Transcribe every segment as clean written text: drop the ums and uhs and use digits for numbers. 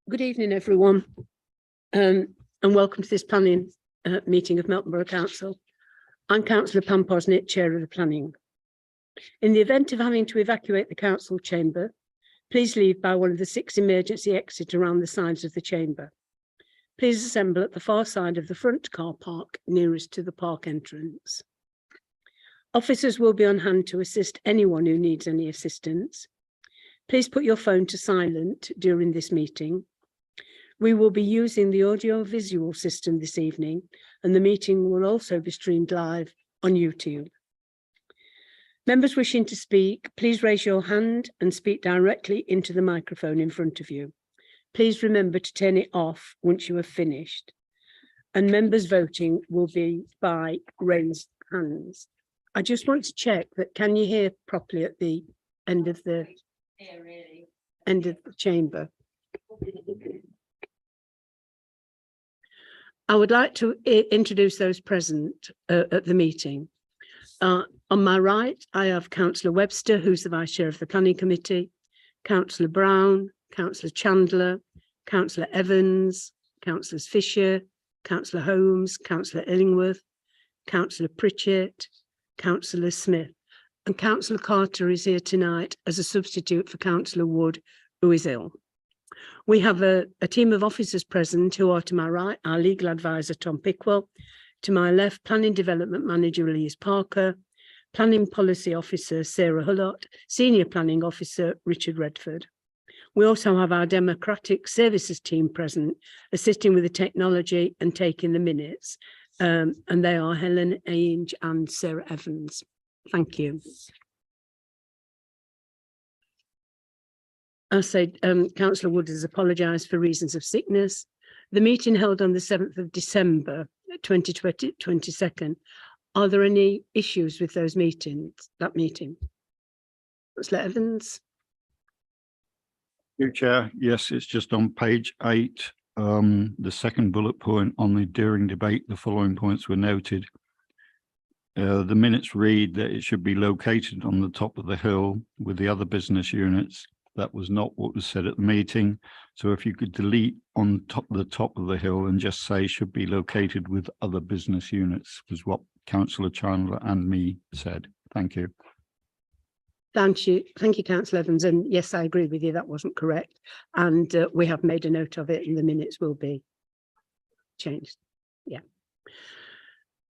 Good evening, everyone, and welcome to this planning meeting of Melton Borough Council. I'm Councillor Pam Posnett, Chair of the Planning. In the event of having to evacuate the council chamber, please leave by one of the 6 emergency exits around the sides of the chamber. Please assemble at the far side of the front car park nearest to the park entrance. Officers will be on hand to assist anyone who needs any assistance. Please put your phone to silent during this meeting. We will be using the audio-visual system this evening, and the meeting will also be streamed live on YouTube. Members wishing to speak, please raise your hand and speak directly into the microphone in front of you. Please remember to turn it off once you have finished. And members voting will be by raised hands. I just want to check that, can you hear properly at the end of the end of the chamber? I would like to introduce those present at the meeting. On my right, I have Councillor Webster, who's the Vice Chair of the Planning Committee, Councillor Brown, Councillor Chandler, Councillor Evans, Councillors Fisher, Councillor Holmes, Councillor Illingworth, Councillor Pritchett, Councillor Smith, and Councillor Carter is here tonight as a substitute for Councillor Wood, who is ill. We have a team of officers present who are to my right, our legal advisor, Tom Pickwell, to my left, Planning Development Manager, Elise Parker, Planning Policy Officer, Sarah Hullott, Senior Planning Officer, Richard Redford. We also have our Democratic Services team present, assisting with the technology and taking the minutes, and they are Helen Ainge and Sarah Evans. Thank you. I said, Councillor Wood has apologised for reasons of sickness. The meeting held on the 7th of December 2022. Are there any issues with those meetings, that meeting? Councillor Evans? Thank you, Chair. Yes, it's just on page 8. The second bullet point on the during debate, the following points were noted. The minutes read that it should be located on the top of the hill with the other business units. That was not what was said at the meeting. So if you could delete on the top of the hill and just say should be located with other business units, was what Councillor Chandler and me said. Thank you. Thank you, Councillor Evans. And yes, I agree with you, that wasn't correct. And we have made a note of it and the minutes will be changed. Yeah.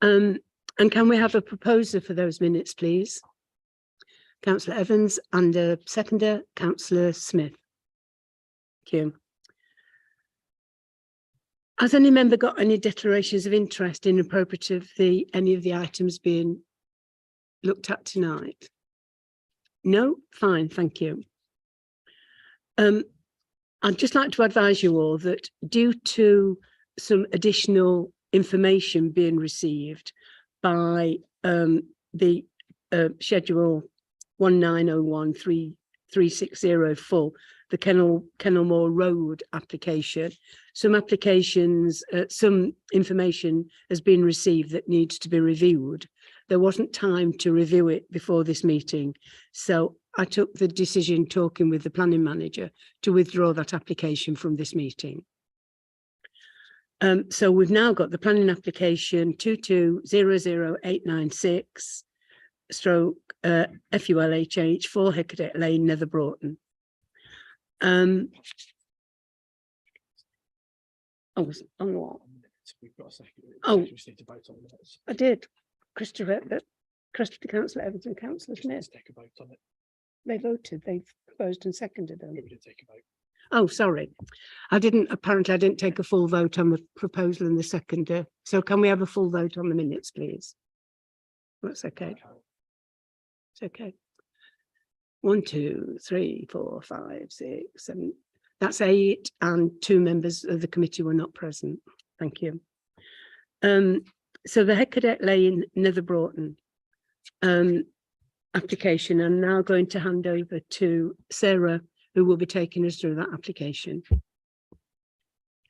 And can we have a proposer for those minutes, please? Councillor Evans, and a seconder, Councillor Smith. Thank you. Has any member got any declarations of interest in appropriate of any of the items being looked at tonight? No? Fine, thank you. I'd just like to advise you all that due to some additional information being received by the schedule 1901-3360 full, the Kenilmore Road application. Some applications, some information has been received that needs to be reviewed. There wasn't time to review it before this meeting, so I took the decision, talking with the planning manager, to withdraw that application from this meeting. So we've now got the planning application 2200896 stroke FULHH 4 Heckadeck Lane, Nether Broughton. Oh, on what? We've got a second. Oh, we just need to vote on minutes. I did. Councillor Councillor Evans and Councillor Smith. Let's take a vote on it. They voted. They proposed and seconded them. We did take a vote. Oh, sorry. Apparently I didn't take a full vote on the proposal and the seconder. So can we have a full vote on the minutes, please? That's okay. It's okay. 1, 2, 3, 4, 5, 6, 7. That's 8, and 2 members of the committee were not present. Thank you. So the Heckadeck Lane, Nether Broughton application, I'm now going to hand over to Sarah, who will be taking us through that application.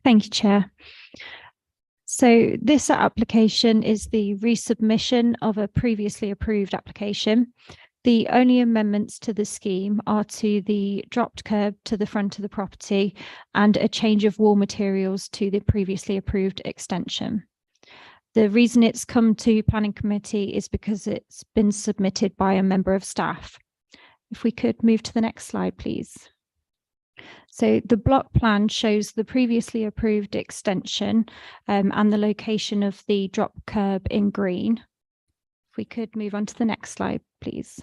Thank you, Chair. So this application is the resubmission of a previously approved application. The only amendments to the scheme are to the dropped curb to the front of the property and a change of wall materials to the previously approved extension. The reason it's come to planning committee is because it's been submitted by a member of staff. If we could move to the next slide, please. So the block plan shows the previously approved extension and the location of the drop curb in green. If we could move on to the next slide, please.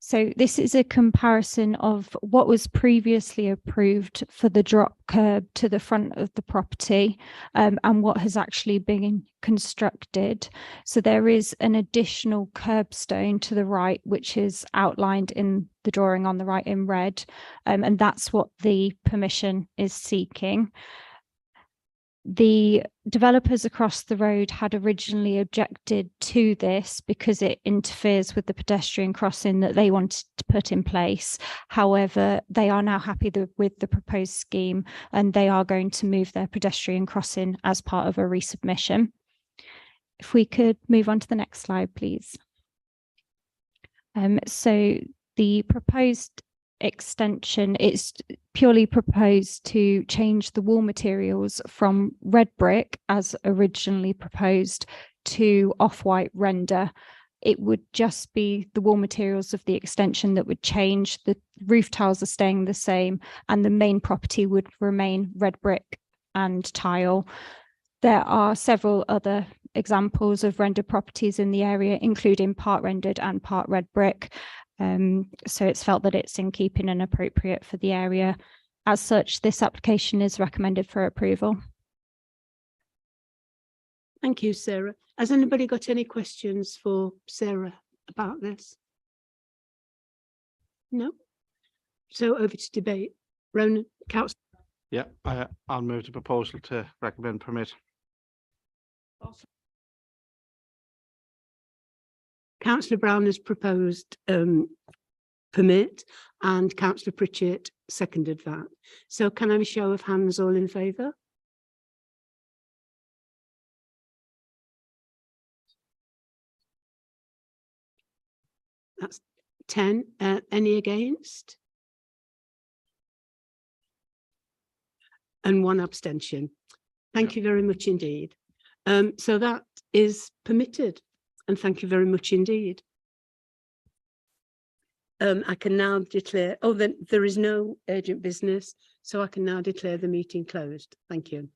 So this is a comparison of what was previously approved for the drop curb to the front of the property and what has actually been constructed. So there is an additional curbstone to the right, which is outlined in the drawing on the right in red, and that's what the permission is seeking. The developers across the road had originally objected to this because it interferes with the pedestrian crossing that they wanted to put in place. However, they are now happy with the proposed scheme and they are going to move their pedestrian crossing as part of a resubmission. If we could move on to the next slide, please. So the proposed extension, it's purely proposed to change the wall materials from red brick as originally proposed to off-white render. It would just be the wall materials of the extension that would change. The roof tiles are staying the same and the main property would remain red brick and tile. There are several other examples of rendered properties in the area, including part rendered and part red brick. So it's felt that it's in keeping and appropriate for the area. As such, this application is recommended for approval. Thank you, Sarah. Has anybody got any questions for Sarah about this? No? So over to debate. Ronan, Councillor. Yeah, I'll move the proposal to recommend permit. Councillor Brown has proposed permit and Councillor Pritchett seconded that. So can I have a show of hands all in favour? That's 10. Any against? And 1 abstention. Thank you very much indeed. So that is permitted. And thank you very much indeed. I can now declare, then there is no urgent business, so I can now declare the meeting closed. Thank you.